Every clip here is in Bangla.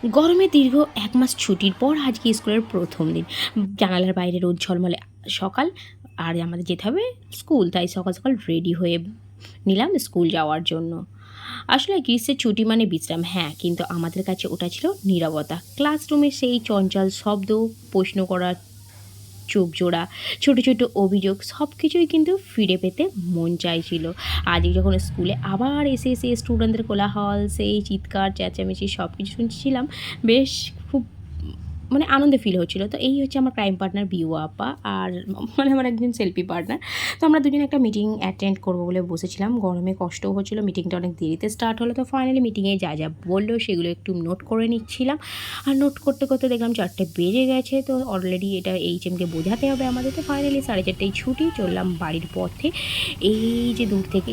গরমে দীর্ঘ ১ মাস ছুটির পর আজকে স্কুলের ১ম দিন। জানালার বাইরে রোদ ঝলমলে সকাল। আর আমাদের যেতে হবে স্কুল। তাই সকাল, সকাল রেডি হয়ে নিলাম স্কুল যাওয়ার জন্য। আসলে গ্রীষ্মের ছুটি মানে বিশ্রাম, হ্যাঁ, কিন্তু আমাদের কাছে ওটা ছিল নীরবতা। ক্লাসরুমের সেই চঞ্চল শব্দ, প্রশ্ন করা চোখ জোড়া, ছোট, ছোট অভিযোগ সবকিছুই কিন্তু ফিরে পেতে মন চাইছিল। আজকে যখন স্কুলে আবার এসে সেই স্টুডেন্টদের কোলাহল, সেই চিৎকার চেঁচামেচি সবকিছু শুনছিলাম, বেশ খুব মানে আনন্দে ফিল হচ্ছিল। তো এই হচ্ছে আমার ক্রাইম পার্টনার বিউ আপা আর মানে আমার একজন সেলফি পার্টনার। তো আমরা দুজনে একটা মিটিং অ্যাটেন্ড করব বলে বসেছিলাম। গরমে কষ্টও হচ্ছিল। মিটিংটা অনেক দেরিতে স্টার্ট হলো। তো ফাইনালি মিটিংয়ে যা, যা বলল সেগুলো একটু নোট করে নিচ্ছিলাম। আর নোট করতে, করতে দেখলাম ৪টে বেজে গেছে। তো অলরেডি এটা এইচএমকে বোঝাতে হবে আমাদের। তো ফাইনালি ৪:৩০ ছুটি, চললাম বাড়ির পথে। এই যে দূর থেকে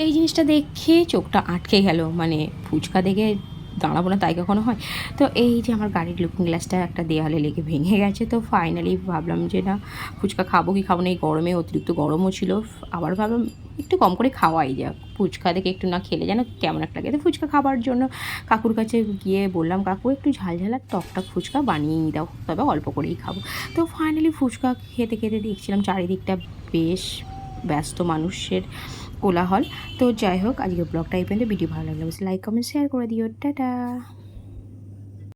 এই জিনিসটা দেখে চোখটা আটকে গেল। মানে ফুচকা দেখে দাঁড়াবো না তাই কখনো হয়? তো এই যে আমার গাড়ির লুকিং গ্লাসটা একটা দেয়ালে লেগে ভেঙে গেছে। তো ফাইনালি ভাবলাম যে না, ফুচকা খাবো কি খাবো না, এই গরমে অতিরিক্ত গরমও ছিল। আবার ভাবলাম একটু কম করে খাওয়াই যাক। ফুচকা দেখে একটু না খেলে যেন কেমন একটা লাগে। তো ফুচকা খাবার জন্য কাকুর কাছে গিয়ে বললাম, কাকু একটু ঝাল ঝাল আর টকটক ফুচকা বানিয়ে দাও, তবে অল্প করেই খাবো। তো ফাইনালি ফুচকা খেতে খেতে দেখছিলাম চারিদিকটা বেশ ব্যস্ত মানুষের কোলাহল। তো যাই হোক, আজকের ব্লগটা এই পর্যন্ত। ভিডিও ভালো লাগলে অবশ্যই লাইক কমেন্ট শেয়ার করে দিও। টাটা।